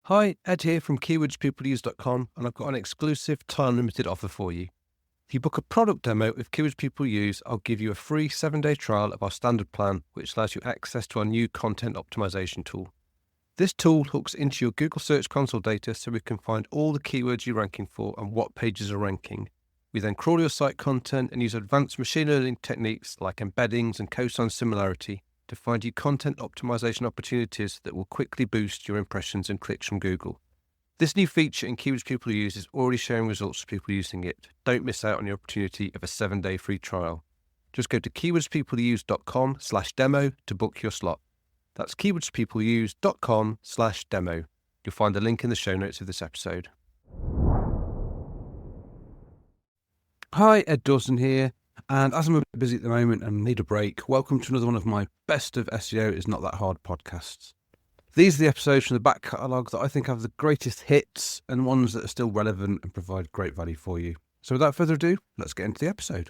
Hi, Ed here from keywordspeopleuse.com, and I've got an exclusive time-limited offer for you. If you book a product demo with Keywords People Use, I'll give you a free 7-day trial of our standard plan, which allows you access to our new content optimization tool. This tool hooks into your Google Search Console data so we can find all the keywords you're ranking for and what pages are ranking. We then crawl your site content and use advanced machine learning techniques like embeddings and cosine similarity to find you content optimization opportunities that will quickly boost your impressions and clicks from Google. This new feature in Keywords People Use is already showing results for people using it. Don't miss out on the opportunity of a 7-day free trial. Just go to keywordspeopleuse.com/demo to book your slot. That's keywordspeopleuse.com/demo. You'll find the link in the show notes of this episode. Hi, Ed Dawson here. And as I'm a bit busy at the moment and need a break, welcome to another one of my Best of SEO is Not That Hard podcasts. These are the episodes from the back catalogue that I think have the greatest hits and ones that are still relevant and provide great value for you. So without further ado, let's get into the episode.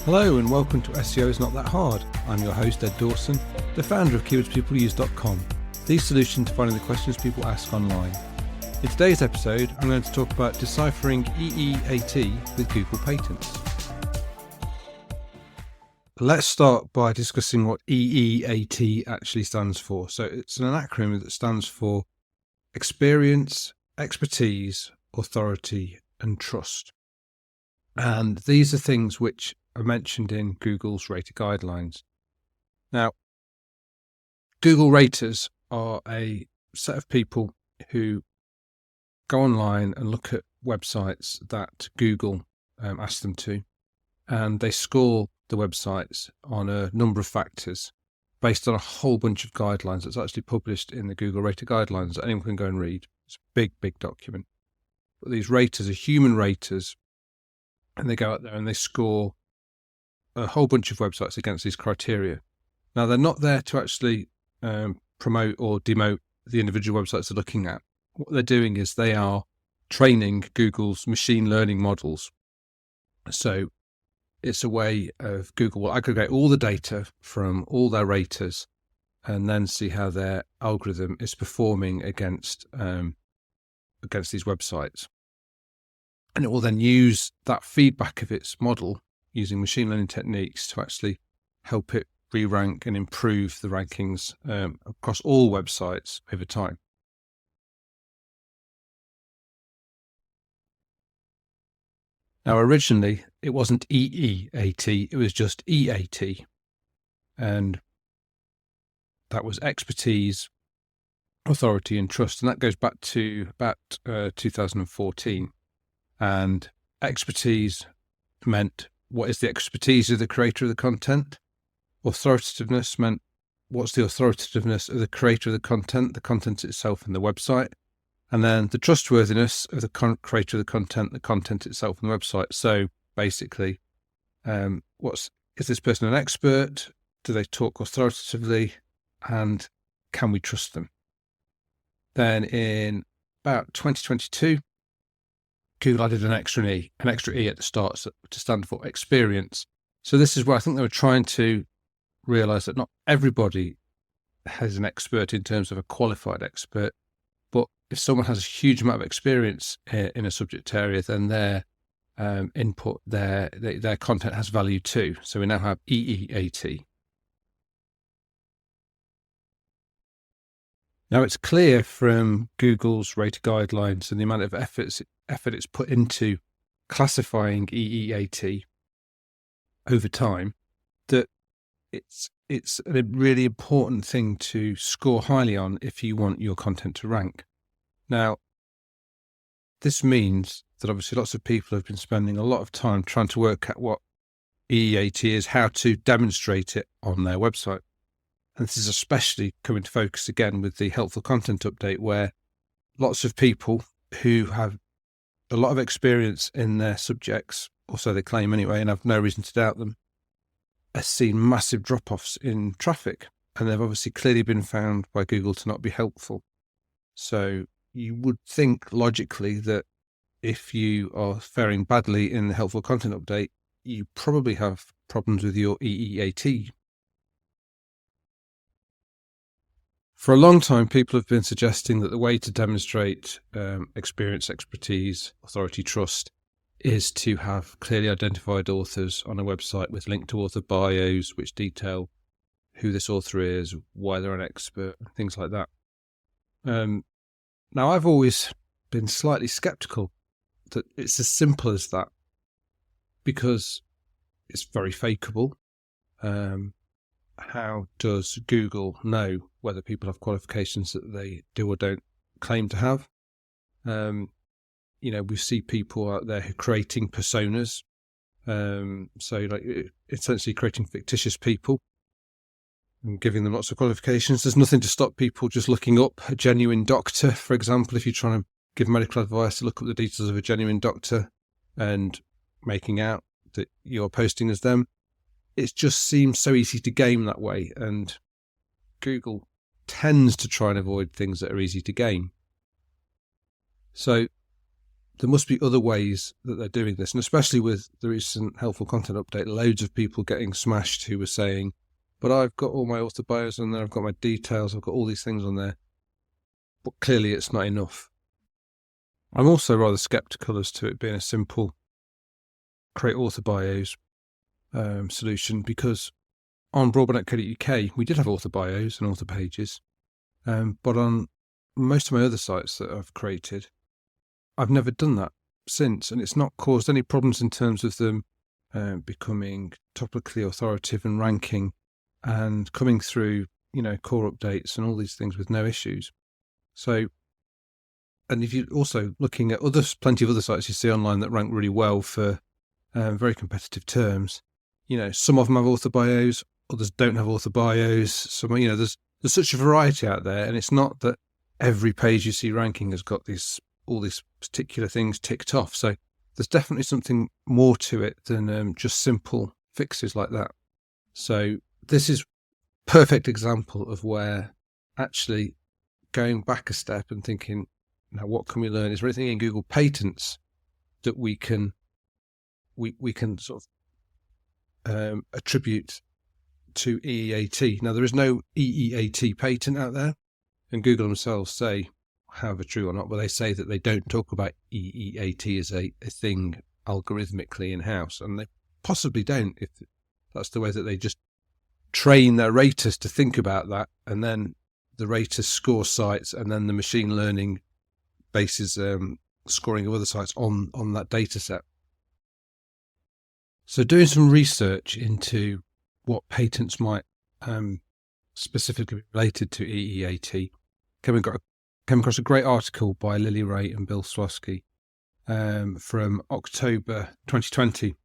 Hello and welcome to SEO is Not That Hard. I'm your host, Ed Dawson, the founder of keywordspeopleuse.com, the solution to finding the questions people ask online. In today's episode, I'm going to talk about deciphering EEAT with Google Patents. Let's start by discussing what EEAT actually stands for. So it's an acronym that stands for Experience, Expertise, Authority and Trust. And these are things which are mentioned in Google's rater guidelines. Now, Google raters are a set of people who go online and look at websites that Google asks them to, and they score the websites on a number of factors based on a whole bunch of guidelines that's actually published in the Google Rater Guidelines that anyone can go and read. It's a big, big document. But these raters are human raters, and they go out there and they score a whole bunch of websites against these criteria. Now, they're not there to actually promote or demote the individual websites they're looking at. What they're doing is they are training Google's machine learning models. So it's a way of Google will aggregate all the data from all their raters and then see how their algorithm is performing against these websites. And it will then use that feedback of its model using machine learning techniques to actually help it re-rank and improve the rankings across all websites over time. Now, originally, it wasn't EEAT, it was just EAT. And that was expertise, authority and trust. And that goes back to about 2014. And expertise meant, what is the expertise of the creator of the content? Authoritativeness meant, what's the authoritativeness of the creator of the content itself and the website? And then the trustworthiness of the creator of the content itself on the website. So basically, is this person an expert? Do they talk authoritatively? And can we trust them? Then in about 2022, Google added an extra E at the start to stand for experience. So this is where I think they were trying to realize that not everybody has an expert in terms of a qualified expert. But if someone has a huge amount of experience in a subject area, then their input, their content has value too. So we now have EEAT. Now it's clear from Google's rater guidelines and the amount of effort it's put into classifying EEAT over time that it's a really important thing to score highly on if you want your content to rank. Now, this means that obviously lots of people have been spending a lot of time trying to work out what EEAT is, how to demonstrate it on their website. And this is especially coming to focus again with the helpful content update, where lots of people who have a lot of experience in their subjects, or so they claim anyway, and have no reason to doubt them, have seen massive drop-offs in traffic, and they've obviously clearly been found by Google to not be helpful. So you would think logically that if you are faring badly in the helpful content update, you probably have problems with your EEAT. For a long time, people have been suggesting that the way to demonstrate experience, expertise, authority, trust is to have clearly identified authors on a website with linked to author bios, which detail who this author is, why they're an expert, things like that. Now, I've always been slightly skeptical that it's as simple as that, because it's very fakeable. How does Google know whether people have qualifications that they do or don't claim to have? We see people out there who are creating personas. So like essentially creating fictitious people and giving them lots of qualifications. There's nothing to stop people just looking up a genuine doctor, for example, if you're trying to give medical advice, to look up the details of a genuine doctor and making out that you're posting as them. It just seems so easy to game that way, and Google tends to try and avoid things that are easy to game. So there must be other ways that they're doing this, and especially with the recent helpful content update, loads of people getting smashed who were saying, but I've got all my author bios on there, I've got my details, I've got all these things on there, but clearly it's not enough. I'm also rather sceptical as to it being a simple create author bios solution, because on broadband.co.uk we did have author bios and author pages, but on most of my other sites that I've created, I've never done that since, and it's not caused any problems in terms of them becoming topically authoritative and ranking and coming through, core updates and all these things with no issues. So, and if you're also looking at plenty of other sites you see online that rank really well for very competitive terms, some of them have author bios, others don't have author bios. Some, there's such a variety out there, and it's not that every page you see ranking has got all these particular things ticked off. So there's definitely something more to it than just simple fixes like that. So this is a perfect example of where actually going back a step and thinking, now what can we learn? Is there anything in Google patents that we can sort of attribute to EEAT? Now, there is no EEAT patent out there, and Google themselves say, however true or not, but they say that they don't talk about EEAT as a thing algorithmically in-house, and they possibly don't if that's the way that they just train their raters to think about that, and then the raters score sites, and then the machine learning bases scoring of other sites on that data set. So doing some research into what patents might specifically be related to EEAT, came across a great article by Lily Ray and Bill Swasky from October 2020,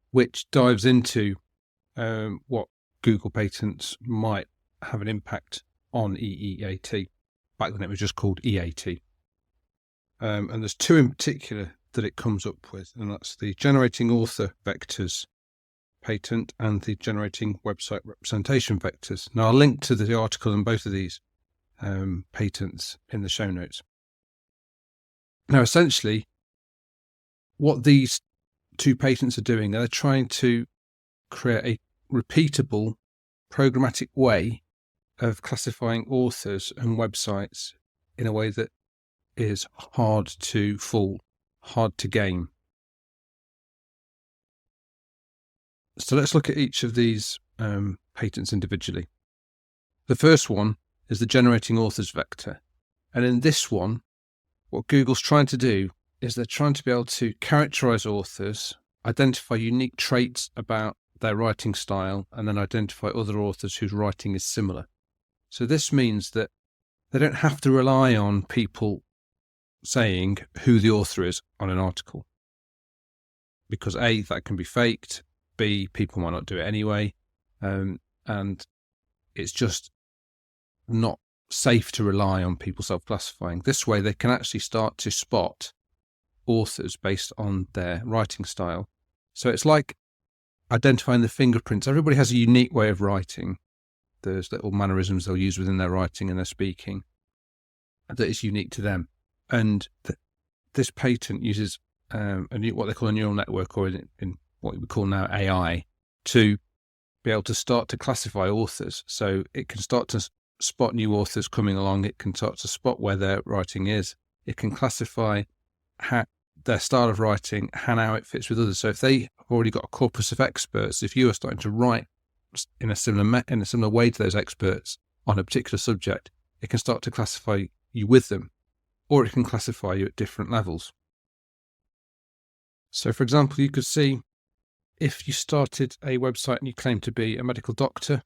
which dives into what Google patents might have an impact on EEAT. Back then it was just called EAT. And there's two in particular that it comes up with, and that's the generating author vectors patent and the generating website representation vectors. Now, I'll link to the article on both of these patents in the show notes. Now, essentially, what these two patents are doing, they're trying to create a repeatable, programmatic way of classifying authors and websites in a way that is hard to fool, hard to game. So let's look at each of these patents individually. The first one is the generating authors vector. And in this one, what Google's trying to do is they're trying to be able to characterize authors, identify unique traits about their writing style, and then identify other authors whose writing is similar. So this means that they don't have to rely on people saying who the author is on an article, because A, that can be faked, B, people might not do it anyway, and it's just not safe to rely on people self-classifying. This way they can actually start to spot authors based on their writing style. So it's like identifying the fingerprints. Everybody has a unique way of writing. There's little mannerisms they'll use within their writing and their speaking that is unique to them. And this patent uses what they call a neural network, or in what we call now AI, to be able to start to classify authors. So it can start to spot new authors coming along. It can start to spot where their writing is. It can classify their style of writing and how it fits with others. So if they have already got a corpus of experts, if you are starting to write in a similar way to those experts on a particular subject, it can start to classify you with them, or it can classify you at different levels. So, for example, you could see if you started a website and you claim to be a medical doctor,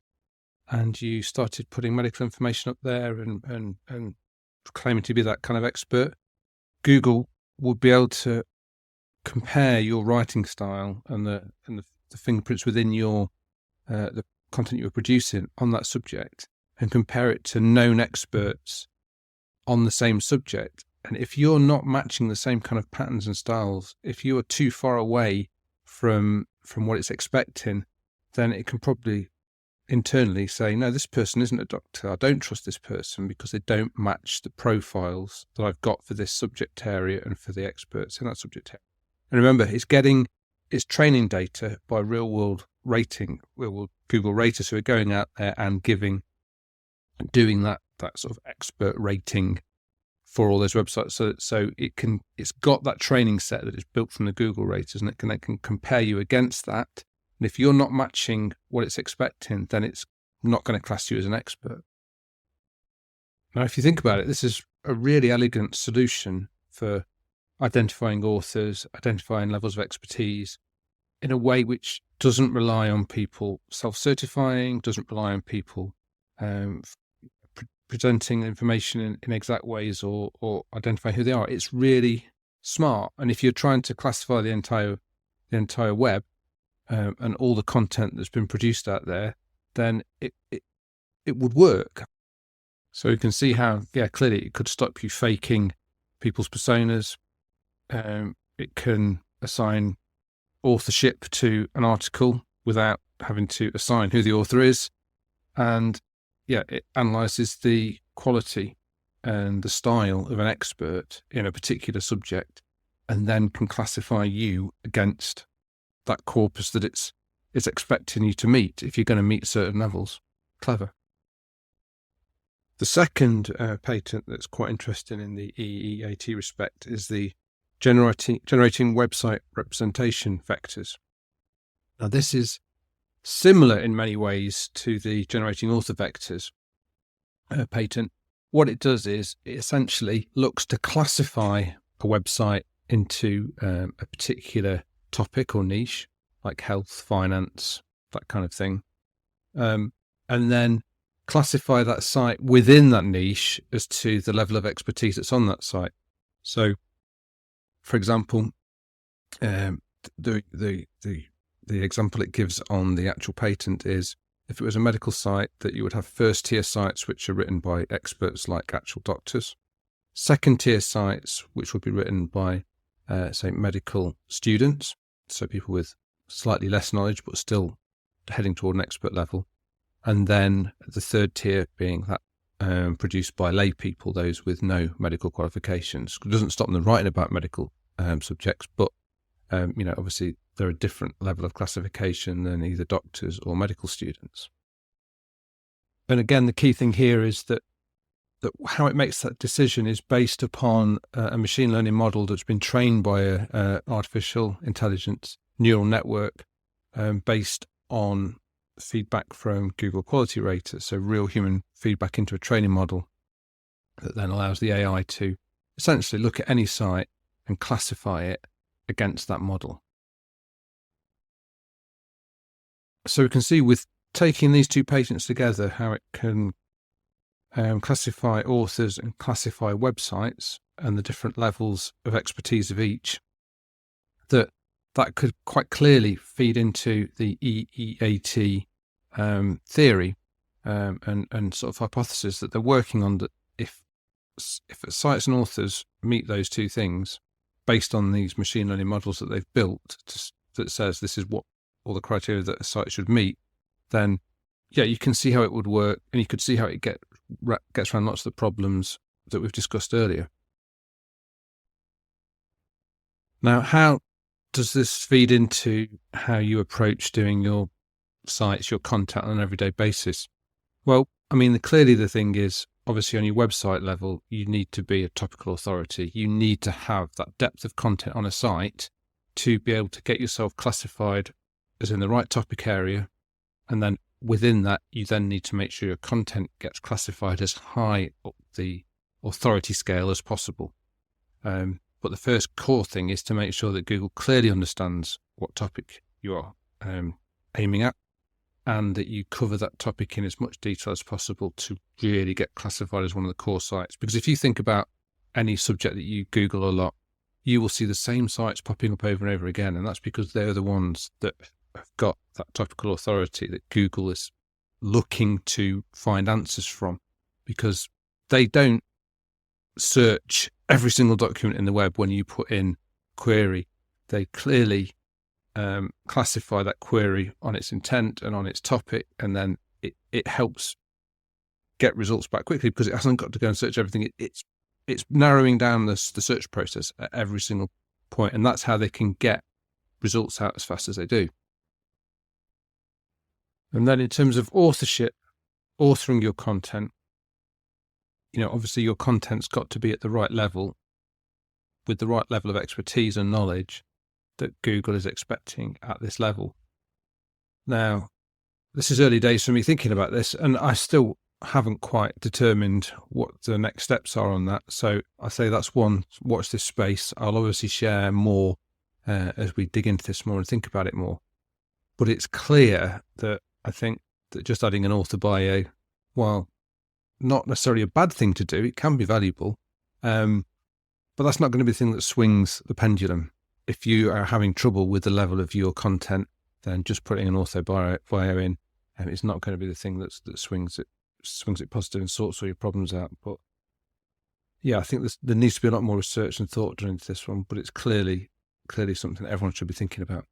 and you started putting medical information up there and claiming to be that kind of expert, Google would be able to compare your writing style and the fingerprints within your the content you were producing on that subject, and compare it to known experts on the same subject. And if you're not matching the same kind of patterns and styles, if you are too far away from what it's expecting, then it can probably internally say, no, this person isn't a doctor. I don't trust this person because they don't match the profiles that I've got for this subject area and for the experts in that subject area. And remember, it's training data by real world Google raters who are going out there and doing that sort of expert rating for all those websites. So it's got that training set that is built from the Google raters, and it can compare you against that. And if you're not matching what it's expecting, then it's not going to class you as an expert. Now, if you think about it, this is a really elegant solution for identifying authors, identifying levels of expertise in a way which doesn't rely on people self-certifying, doesn't rely on people presenting information in exact ways or identifying who they are. It's really smart. And if you're trying to classify the entire web, and all the content that's been produced out there, then it would work. So you can see how, clearly it could stop you faking people's personas. It can assign authorship to an article without having to assign who the author is. And it analyzes the quality and the style of an expert in a particular subject, and then can classify you against that corpus that it's expecting you to meet if you're going to meet certain levels. Clever. The second patent that's quite interesting in the EEAT respect is the generating website representation vectors. Now, this is similar in many ways to the generating author vectors patent. What it does is it essentially looks to classify a website into a particular topic or niche, like health, finance, that kind of thing, and then classify that site within that niche as to the level of expertise that's on that site. So, for example, the example it gives on the actual patent is if it was a medical site, that you would have first tier sites which are written by experts like actual doctors, second tier sites which would be written by say medical students, so people with slightly less knowledge but still heading toward an expert level, and then the third tier being that produced by lay people, those with no medical qualifications. It doesn't stop them writing about medical subjects, but obviously they're a different level of classification than either doctors or medical students. And again, the key thing here is that how it makes that decision is based upon a machine learning model that's been trained by an artificial intelligence neural network based on feedback from Google quality raters, so real human feedback into a training model that then allows the AI to essentially look at any site and classify it against that model. So we can see with taking these two patents together how it can classify authors and classify websites and the different levels of expertise of each, that could quite clearly feed into the EEAT theory and sort of hypothesis that they're working on, that if sites and authors meet those two things based on these machine learning models that they've built that says this is what all the criteria that a site should meet, then you can see how it would work, and you could see how it gets around lots of the problems that we've discussed earlier. Now, how does this feed into how you approach doing your sites, your content on an everyday basis? Well, I mean, clearly the thing is, obviously on your website level, you need to be a topical authority. You need to have that depth of content on a site to be able to get yourself classified as in the right topic area. And then within that, you then need to make sure your content gets classified as high up the authority scale as possible. But the first core thing is to make sure that Google clearly understands what topic you are aiming at, and that you cover that topic in as much detail as possible to really get classified as one of the core sites. Because if you think about any subject that you Google a lot, you will see the same sites popping up over and over again, and that's because they're the ones that have got that topical authority that Google is looking to find answers from, because they don't search every single document in the web when you put in query. They clearly classify that query on its intent and on its topic, and then it helps get results back quickly because it hasn't got to go and search everything. It's narrowing down the search process at every single point, and that's how they can get results out as fast as they do. And then in terms of authorship, authoring your content, obviously your content's got to be at the right level, with the right level of expertise and knowledge that Google is expecting at this level. Now, this is early days for me thinking about this, and I still haven't quite determined what the next steps are on that. So I say that's one, watch this space. I'll obviously share more as we dig into this more and think about it more. But it's clear that I think that just adding an author bio, while not necessarily a bad thing to do, it can be valuable, but that's not going to be the thing that swings the pendulum. If you are having trouble with the level of your content, then just putting an author bio in, it's not going to be the thing that swings it positive and sorts all your problems out. But yeah, I think there needs to be a lot more research and thought done into this one, but it's clearly something that everyone should be thinking about.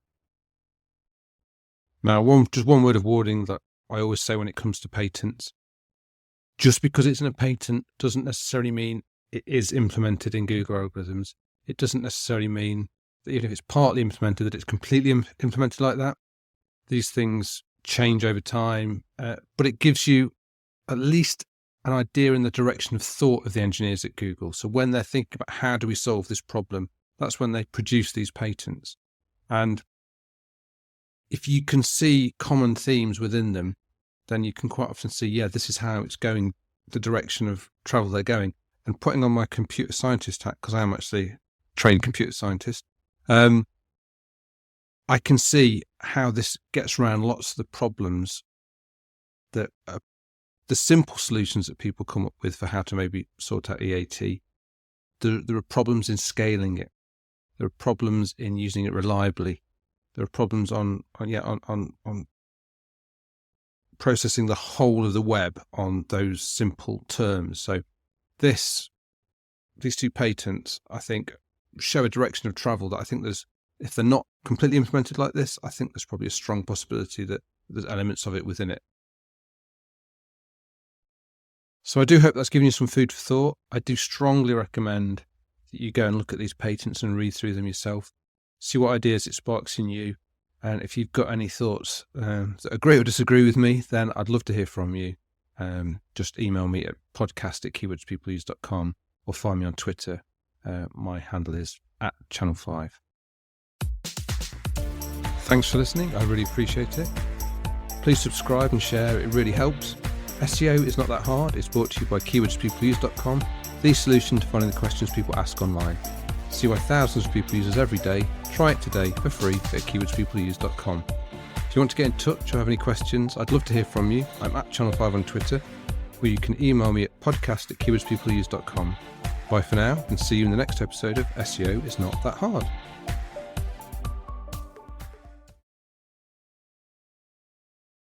Now, just one word of warning that I always say when it comes to patents: just because it's in a patent doesn't necessarily mean it is implemented in Google algorithms. It doesn't necessarily mean that even if it's partly implemented, that it's completely implemented like that. These things change over time, but it gives you at least an idea in the direction of thought of the engineers at Google. So when they're thinking about how do we solve this problem, that's when they produce these patents. And if you can see common themes within them, then you can quite often see, this is how it's going, the direction of travel they're going. And putting on my computer scientist hat, because I am actually a trained computer scientist, I can see how this gets around lots of the problems that the simple solutions that people come up with for how to maybe sort out EAT. There are problems in scaling it. There are problems in using it reliably. There are problems on processing the whole of the web on those simple terms. So these two patents, I think, show a direction of travel that I think if they're not completely implemented like this, I think there's probably a strong possibility that there's elements of it within it. So I do hope that's given you some food for thought. I do strongly recommend that you go and look at these patents and read through them yourself, see what ideas it sparks in you. And if you've got any thoughts that agree or disagree with me, then I'd love to hear from you. Just email me at podcast@keywordspeopleuse.com or find me on Twitter. My handle is @channel5. Thanks for listening. I really appreciate it. Please subscribe and share. It really helps. SEO is not that hard. It's brought to you by keywordspeopleuse.com, the solution to finding the questions people ask online. See why thousands of people use us every day. Try it today for free at keywordspeopleuse.com. If you want to get in touch or have any questions, I'd love to hear from you. I'm @channel5 on Twitter, or you can email me at podcast@keywordspeopleuse.com. Bye for now, and see you in the next episode of SEO is Not That Hard.